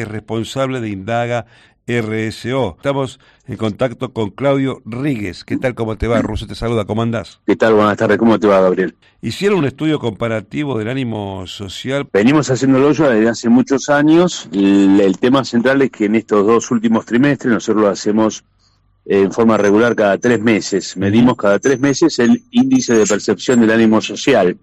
es responsable de Indaga RSO. Estamos en contacto con Claudio Ríguez. ¿Qué tal? ¿Cómo te va? Russo te saluda. ¿Cómo andás? ¿Qué tal? Buenas tardes. ¿Cómo te va, Gabriel? Hicieron un estudio comparativo del ánimo social. Venimos haciéndolo ya desde hace muchos años. El tema central es que en estos dos últimos trimestres nosotros lo hacemos en forma regular cada 3 meses. Medimos cada 3 meses el índice de percepción del ánimo social.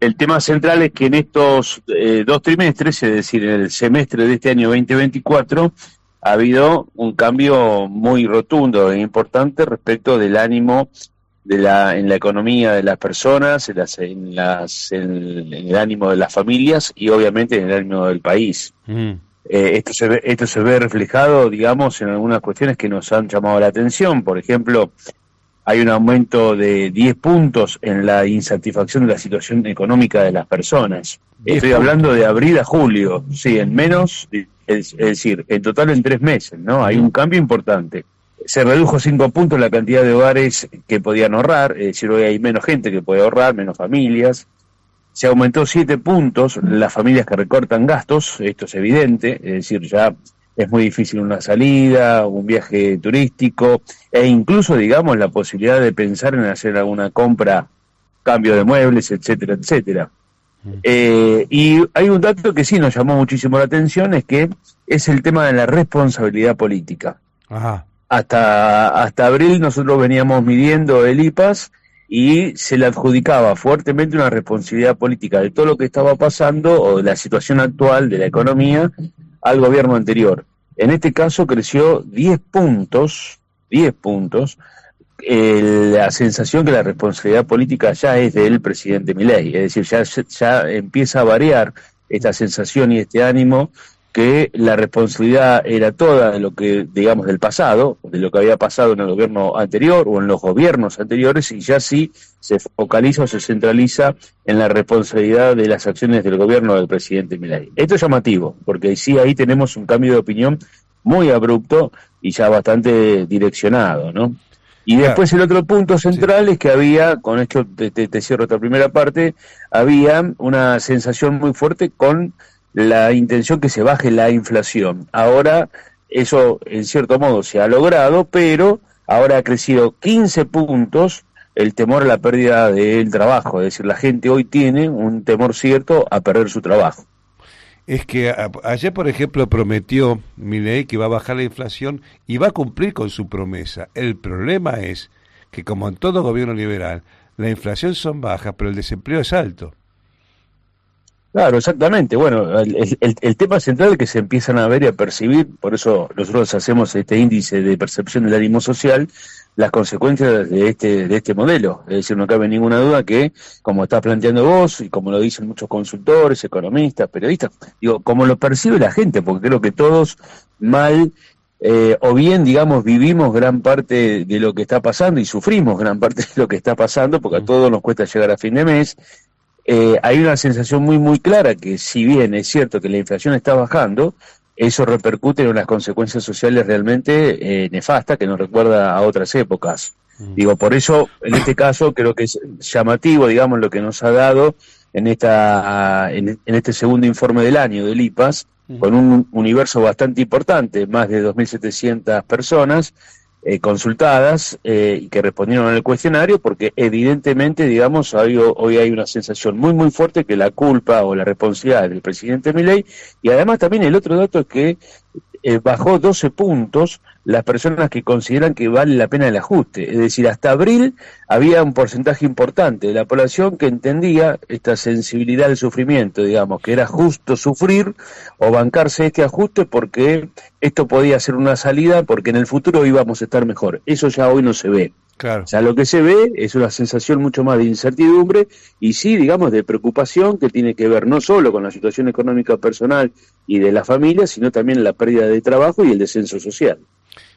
El tema central es que en estos 2 trimestres, es decir, en el semestre de este año 2024, ha habido un cambio muy rotundo e importante respecto del ánimo en la economía de las personas, en el ánimo de las familias y obviamente en el ánimo del país. Esto se ve reflejado, digamos, en algunas cuestiones que nos han llamado la atención. Por ejemplo, hay un aumento de 10 puntos en la insatisfacción de la situación económica de las personas. Estoy hablando de abril a julio, sí, en menos, es decir, en total en 3 meses, ¿no? Hay un cambio importante. Se redujo 5 puntos la cantidad de hogares que podían ahorrar, es decir, hoy hay menos gente que puede ahorrar, menos familias. Se aumentó 7 puntos las familias que recortan gastos, esto es evidente, es decir, ya es muy difícil una salida, un viaje turístico, e incluso, digamos, la posibilidad de pensar en hacer alguna compra, cambio de muebles, etcétera, etcétera. Y hay un dato que sí nos llamó muchísimo la atención, es que es el tema de la responsabilidad política. Ajá. Hasta abril nosotros veníamos midiendo el IPAS y se le adjudicaba fuertemente una responsabilidad política de todo lo que estaba pasando o de la situación actual de la economía al gobierno anterior. En este caso creció 10 puntos, la sensación que la responsabilidad política ya es del presidente Milei, es decir, ya empieza a variar esta sensación y este ánimo que la responsabilidad era toda de lo que, digamos, del pasado, de lo que había pasado en el gobierno anterior o en los gobiernos anteriores, y ya sí se focaliza o se centraliza en la responsabilidad de las acciones del gobierno del presidente Milei. Esto es llamativo, porque sí ahí tenemos un cambio de opinión muy abrupto y ya bastante direccionado, ¿no? Y después el otro punto central es que había, con esto te cierro esta primera parte, había una sensación muy fuerte con la intención que se baje la inflación. Ahora eso en cierto modo se ha logrado, pero ahora ha crecido 15 puntos el temor a la pérdida del trabajo, es decir, la gente hoy tiene un temor cierto a perder su trabajo. Es que ayer, por ejemplo, prometió Milei que va a bajar la inflación y va a cumplir con su promesa. El problema es que, como en todo gobierno liberal, la inflación son bajas, pero el desempleo es alto. Claro, exactamente. Bueno, el tema central es que se empiezan a ver y a percibir, por eso nosotros hacemos este índice de percepción del ánimo social, las consecuencias de este modelo. Es decir, no cabe ninguna duda que, como estás planteando vos, y como lo dicen muchos consultores, economistas, periodistas, digo, como lo percibe la gente, porque creo que todos mal o bien, digamos, vivimos gran parte de lo que está pasando y sufrimos gran parte de lo que está pasando, porque a todos nos cuesta llegar a fin de mes. Hay una sensación muy muy clara que si bien es cierto que la inflación está bajando, eso repercute en unas consecuencias sociales realmente nefastas que nos recuerda a otras épocas. Digo, por eso en este caso creo que es llamativo, digamos, lo que nos ha dado en este segundo informe del año del IPAS, con un universo bastante importante, más de 2.700 personas consultadas y que respondieron al cuestionario, porque evidentemente, digamos, hoy hay una sensación muy muy fuerte que la culpa o la responsabilidad del presidente Milei, y además también el otro dato es que bajó 12 puntos las personas que consideran que vale la pena el ajuste. Es decir, hasta abril había un porcentaje importante de la población que entendía esta sensibilidad al sufrimiento, digamos, que era justo sufrir o bancarse este ajuste porque esto podía ser una salida, porque en el futuro íbamos a estar mejor. Eso ya hoy no se ve. Claro. O sea, lo que se ve es una sensación mucho más de incertidumbre y sí, digamos, de preocupación que tiene que ver no solo con la situación económica personal y de la familia, sino también la pérdida de trabajo y el descenso social.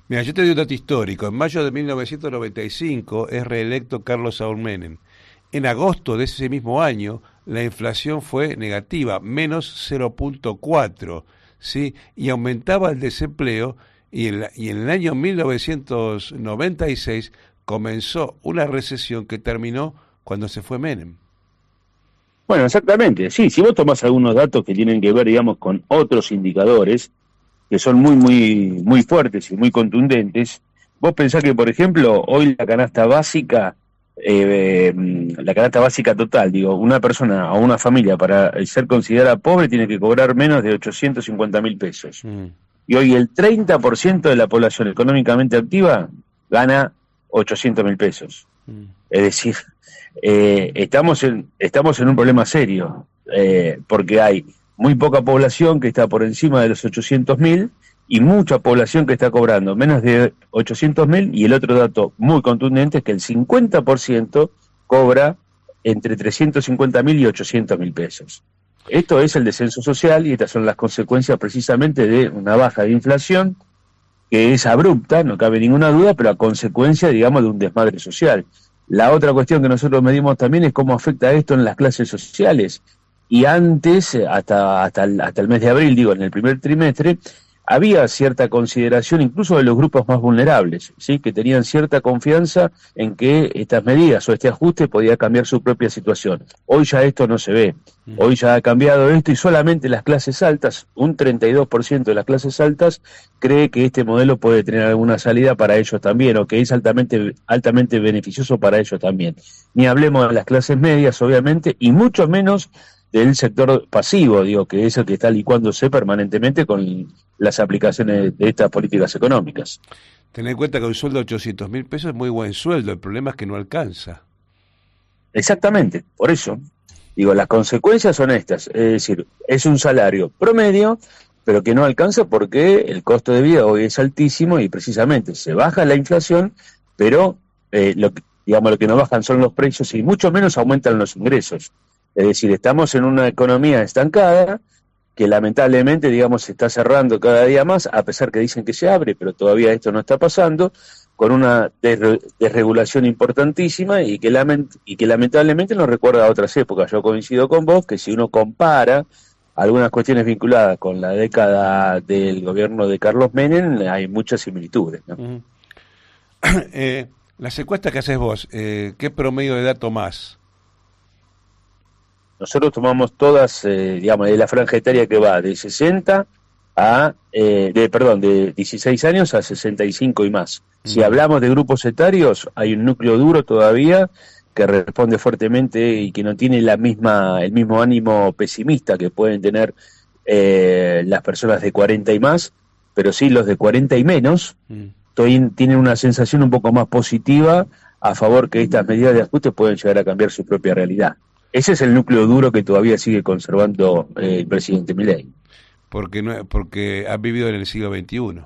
Mira, yo te doy un dato histórico. En mayo de 1995 es reelecto Carlos Saúl Menem. En agosto de ese mismo año, la inflación fue negativa, menos 0,4, ¿sí? Y aumentaba el desempleo, y en el año 1996 comenzó una recesión que terminó cuando se fue Menem. Bueno, exactamente, sí, si vos tomás algunos datos que tienen que ver, digamos, con otros indicadores, que son muy fuertes y muy contundentes. Vos pensás que, por ejemplo, hoy la canasta básica total, digo, una persona o una familia para ser considerada pobre tiene que cobrar menos de 850.000 pesos. Y hoy el 30% de la población económicamente activa gana 800.000 pesos. Es decir, estamos en un problema serio, porque hay muy poca población que está por encima de los 800.000 y mucha población que está cobrando menos de 800.000, y el otro dato muy contundente es que el 50% cobra entre 350.000 y 800.000 pesos. Esto es el descenso social y estas son las consecuencias precisamente de una baja de inflación que es abrupta, no cabe ninguna duda, pero a consecuencia, digamos, de un desmadre social. La otra cuestión que nosotros medimos también es cómo afecta esto en las clases sociales. Y antes, hasta el mes de abril, digo, en el primer trimestre, había cierta consideración incluso de los grupos más vulnerables, ¿sí? Que tenían cierta confianza en que estas medidas o este ajuste podía cambiar su propia situación. Hoy ya esto no se ve. Hoy ya ha cambiado esto y solamente las clases altas, un 32% de las clases altas, cree que este modelo puede tener alguna salida para ellos también, o que es altamente beneficioso para ellos también. Ni hablemos de las clases medias, obviamente, y mucho menos del sector pasivo, digo, que es el que está licuándose permanentemente con las aplicaciones de estas políticas económicas. Ten en cuenta que un sueldo de 800.000 pesos es muy buen sueldo, el problema es que no alcanza. Exactamente, por eso. Digo, las consecuencias son estas, es decir, es un salario promedio, pero que no alcanza porque el costo de vida hoy es altísimo y precisamente se baja la inflación, pero lo que no bajan son los precios y mucho menos aumentan los ingresos. Es decir, estamos en una economía estancada que lamentablemente, digamos, se está cerrando cada día más, a pesar que dicen que se abre, pero todavía esto no está pasando, con una desregulación importantísima y que lamentablemente nos recuerda a otras épocas. Yo coincido con vos que si uno compara algunas cuestiones vinculadas con la década del gobierno de Carlos Menem, hay muchas similitudes, ¿no? Las encuestas que haces vos, ¿qué promedio de edad tomás? Nosotros tomamos todas, digamos, de la franja etaria que va de 60 de 16 años a 65 y más. Si hablamos de grupos etarios, hay un núcleo duro todavía que responde fuertemente y que no tiene el mismo ánimo pesimista que pueden tener las personas de 40 y más, pero sí los de 40 y menos tienen una sensación un poco más positiva a favor que estas medidas de ajuste pueden llegar a cambiar su propia realidad. Ese es el núcleo duro que todavía sigue conservando el presidente Milei. Porque ha vivido en el siglo XXI.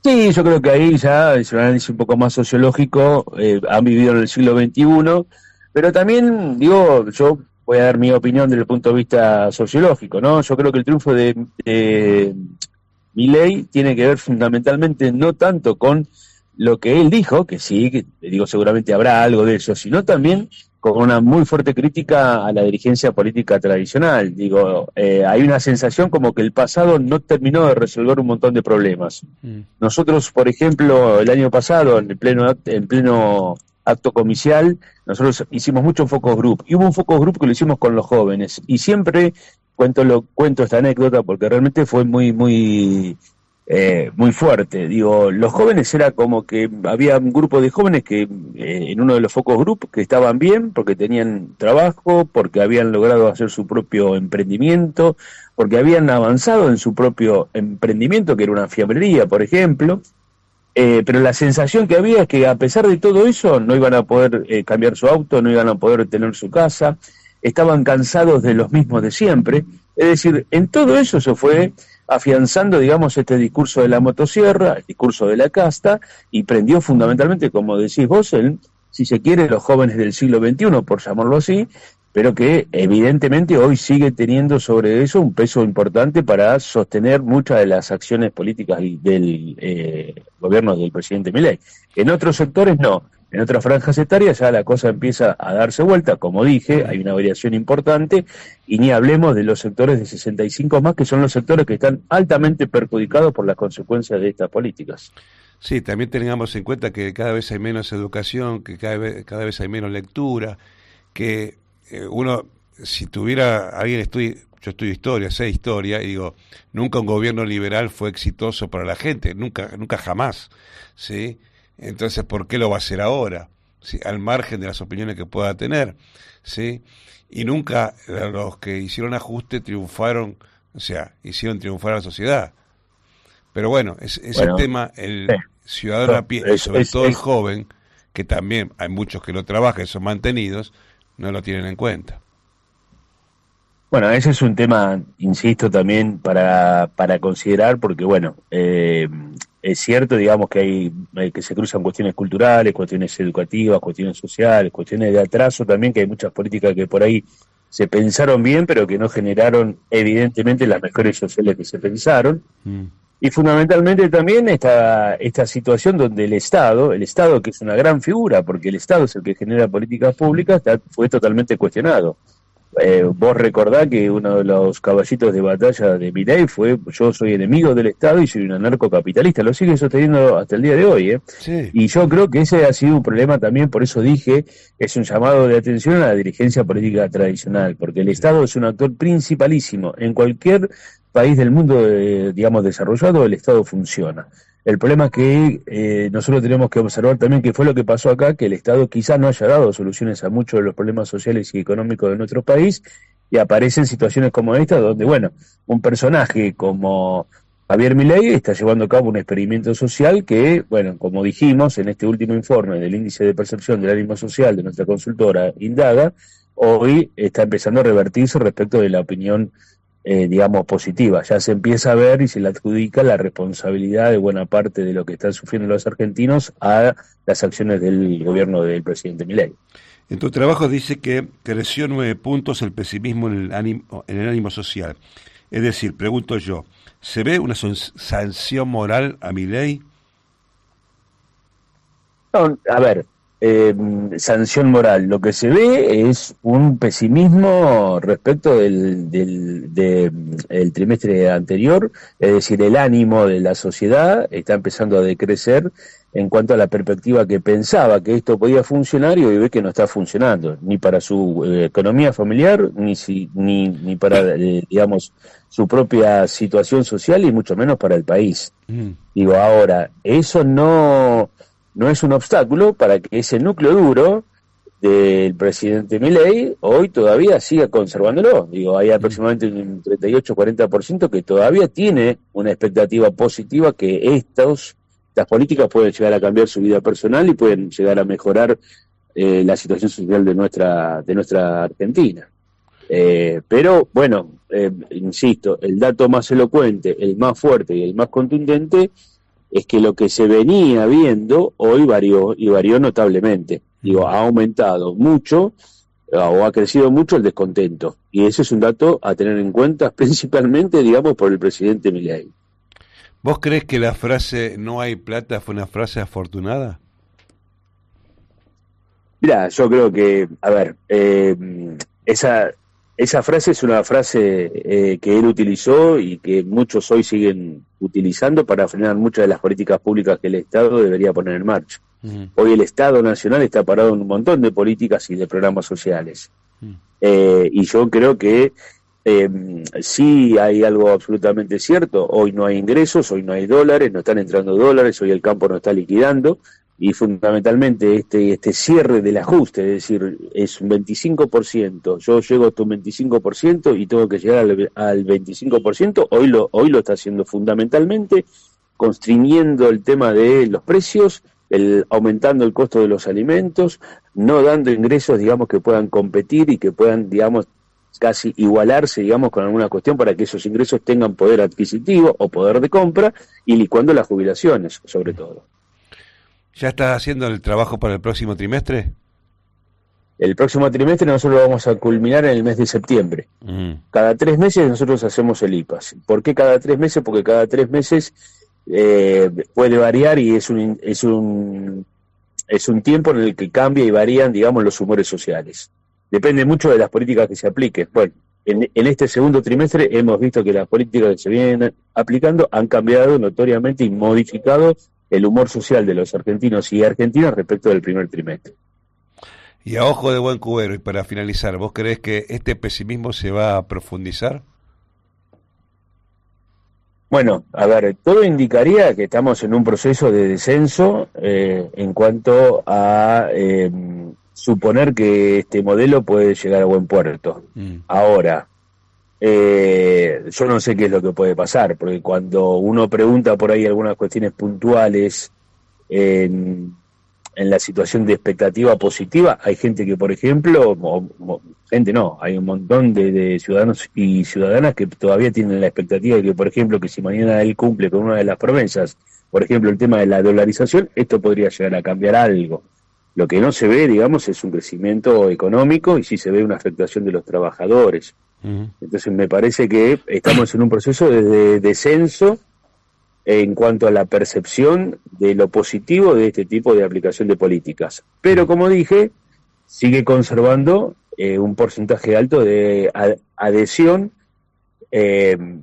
Sí, yo creo que ahí ya es un análisis un poco más sociológico, han vivido en el siglo XXI, pero también, digo, yo voy a dar mi opinión desde el punto de vista sociológico, ¿no? Yo creo que el triunfo de Milei tiene que ver fundamentalmente no tanto con lo que él dijo, que sí, que digo, seguramente habrá algo de eso, sino también con una muy fuerte crítica a la dirigencia política tradicional. Digo, hay una sensación como que el pasado no terminó de resolver un montón de problemas. Nosotros, por ejemplo, el año pasado, en pleno acto comicial, nosotros hicimos mucho focus group, y hubo un focus group que lo hicimos con los jóvenes, y siempre cuento esta anécdota porque realmente fue muy fuerte. Digo, los jóvenes era como que había un grupo de jóvenes que en uno de los focus group que estaban bien porque tenían trabajo, porque habían logrado hacer su propio emprendimiento, porque habían avanzado en su propio emprendimiento, que era una fiambrería, por ejemplo, pero la sensación que había es que a pesar de todo eso no iban a poder cambiar su auto, no iban a poder tener su casa, estaban cansados de los mismos de siempre. Es decir, en todo eso se fue afianzando, digamos, este discurso de la motosierra, el discurso de la casta, y prendió fundamentalmente, como decís vos, si se quiere, los jóvenes del siglo XXI, por llamarlo así, pero que evidentemente hoy sigue teniendo sobre eso un peso importante para sostener muchas de las acciones políticas del gobierno del presidente Milei. En otros sectores no. En otras franjas etarias ya la cosa empieza a darse vuelta, como dije, hay una variación importante, y ni hablemos de los sectores de 65 más, que son los sectores que están altamente perjudicados por las consecuencias de estas políticas. Sí, también tengamos en cuenta que cada vez hay menos educación, que cada vez hay menos lectura, que uno, si tuviera alguien yo estudio historia, sé historia, y digo, nunca un gobierno liberal fue exitoso para la gente, nunca, nunca jamás, ¿sí? Entonces, ¿por qué lo va a hacer ahora? ¿Sí? Al margen de las opiniones que pueda tener, ¿sí? Y nunca los que hicieron ajuste triunfaron, o sea, hicieron triunfar a la sociedad. Pero bueno, ese Bueno, tema, sí, el ciudadano a pie, y sobre todo el es, joven, que también hay muchos que lo trabajan, son mantenidos, no lo tienen en cuenta. bueno, ese es un tema, insisto, también para considerar, porque bueno, es cierto, digamos, que que se cruzan cuestiones culturales, cuestiones educativas, cuestiones sociales, cuestiones de atraso también, que hay muchas políticas que por ahí se pensaron bien, pero que no generaron evidentemente las mejores sociales que se pensaron. Mm. Y fundamentalmente también esta situación donde el Estado que es una gran figura, porque el Estado es el que genera políticas públicas, fue totalmente cuestionado. Vos recordás que uno de los caballitos de batalla de Milei fue: yo soy enemigo del Estado y soy un anarcocapitalista. Lo sigue sosteniendo hasta el día de hoy, ¿eh? Sí. Y yo creo que ese ha sido un problema también, por eso dije, es un llamado de atención a la dirigencia política tradicional, porque el Estado es un actor principalísimo. En cualquier país del mundo, digamos, desarrollado, el Estado funciona. El problema es que nosotros tenemos que observar también qué fue lo que pasó acá, que el Estado quizá no haya dado soluciones a muchos de los problemas sociales y económicos de nuestro país, y aparecen situaciones como esta, donde, bueno, un personaje como Javier Milei está llevando a cabo un experimento social que, bueno, como dijimos en este último informe del índice de percepción del ánimo social de nuestra consultora Indaga, hoy está empezando a revertirse respecto de la opinión digamos, positiva. Ya se empieza a ver y se le adjudica la responsabilidad de buena parte de lo que están sufriendo los argentinos a las acciones del gobierno del presidente Milei. En tu trabajo dice que creció 9 puntos el pesimismo en el ánimo social. Es decir, pregunto yo, ¿se ve una sanción moral a Milei? No, a ver, sanción moral. Lo que se ve es un pesimismo respecto el trimestre anterior, es decir, el ánimo de la sociedad está empezando a decrecer en cuanto a la perspectiva que pensaba que esto podía funcionar y hoy ve que no está funcionando, ni para su economía familiar, ni para, digamos, su propia situación social y mucho menos para el país. Mm. Digo, ahora, eso no es un obstáculo para que ese núcleo duro del presidente Milei hoy todavía siga conservándolo. Digo, hay aproximadamente un 38-40% que todavía tiene una expectativa positiva que estas políticas pueden llegar a cambiar su vida personal y pueden llegar a mejorar la situación social de nuestra Argentina. Pero bueno, insisto, el dato más elocuente, el más fuerte y el más contundente es que lo que se venía viendo hoy varió, y varió notablemente. Digo, ha aumentado mucho o ha crecido mucho el descontento. Y ese es un dato a tener en cuenta, principalmente, digamos, por el presidente Milei. ¿Vos crees que la frase "no hay plata" fue una frase afortunada? Mira, yo creo que, a ver, esa frase es una frase que él utilizó y que muchos hoy siguen utilizando para frenar muchas de las políticas públicas que el Estado debería poner en marcha. Uh-huh. Hoy el Estado Nacional está parado en un montón de políticas y de programas sociales. Uh-huh. Y yo creo que sí hay algo absolutamente cierto. Hoy no hay ingresos, hoy no hay dólares, no están entrando dólares, hoy el campo no está liquidando. Y fundamentalmente este cierre del ajuste, es decir, es un 25%, yo llego hasta un 25% y tengo que llegar al 25%, hoy lo está haciendo fundamentalmente, constriñendo el tema de los precios, aumentando el costo de los alimentos, no dando ingresos, digamos, que puedan competir y que puedan, digamos, casi igualarse, digamos, con alguna cuestión para que esos ingresos tengan poder adquisitivo o poder de compra, y licuando las jubilaciones, sobre todo. ¿Ya estás haciendo el trabajo para el próximo trimestre? El próximo trimestre nosotros lo vamos a culminar en el mes de septiembre. Uh-huh. Cada 3 meses nosotros hacemos el IPAS. ¿Por qué cada 3 meses? Porque cada 3 meses puede variar y es un tiempo en el que cambia y varían, digamos, los humores sociales. Depende mucho de las políticas que se apliquen. Bueno, en este segundo trimestre hemos visto que las políticas que se vienen aplicando han cambiado notoriamente y modificado el humor social de los argentinos y argentinas respecto del primer trimestre. Y a ojo de buen cubero, y para finalizar, ¿vos creés que este pesimismo se va a profundizar? Bueno, a ver, todo indicaría que estamos en un proceso de descenso en cuanto a suponer que este modelo puede llegar a buen puerto. Ahora, yo no sé qué es lo que puede pasar, porque cuando uno pregunta por ahí algunas cuestiones puntuales en la situación de expectativa positiva, hay gente que, por ejemplo, gente no, hay un montón de ciudadanos y ciudadanas que todavía tienen la expectativa de que, por ejemplo, que si mañana él cumple con una de las promesas, por ejemplo, el tema de la dolarización, esto podría llegar a cambiar algo. Lo que no se ve, digamos, es un crecimiento económico y sí se ve una afectación de los trabajadores. Entonces me parece que estamos en un proceso de descenso en cuanto a la percepción de lo positivo de este tipo de aplicación de políticas. Pero como dije, sigue conservando un porcentaje alto de adhesión,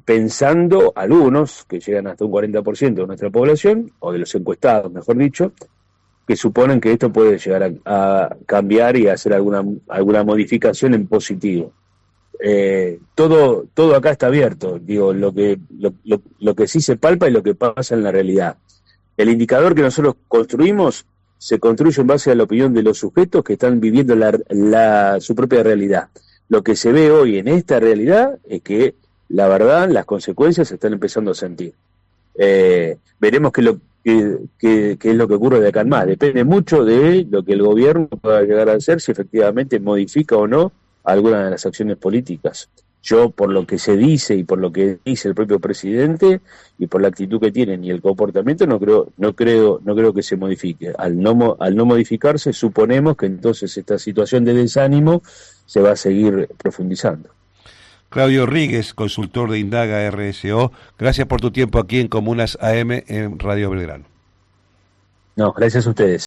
pensando algunos, que llegan hasta un 40% de nuestra población, o de los encuestados, mejor dicho, que suponen que esto puede llegar a cambiar y hacer alguna modificación en positivo. Todo acá está abierto, digo, lo que sí se palpa y lo que pasa en la realidad. El indicador que nosotros construimos se construye en base a la opinión de los sujetos que están viviendo su propia realidad. Lo que se ve hoy en esta realidad es que, la verdad, las consecuencias se están empezando a sentir. Veremos qué es lo que ocurre de acá en más. Depende mucho de lo que el gobierno pueda llegar a hacer, si efectivamente modifica o no algunas de las acciones políticas. Yo, por lo que se dice y por lo que dice el propio presidente y por la actitud que tienen y el comportamiento, no creo que se modifique. Al no modificarse, suponemos que entonces esta situación de desánimo se va a seguir profundizando. Claudio Ríguez, consultor de Indaga RSO, gracias por tu tiempo aquí en Comunas AM en Radio Belgrano. No, gracias a ustedes.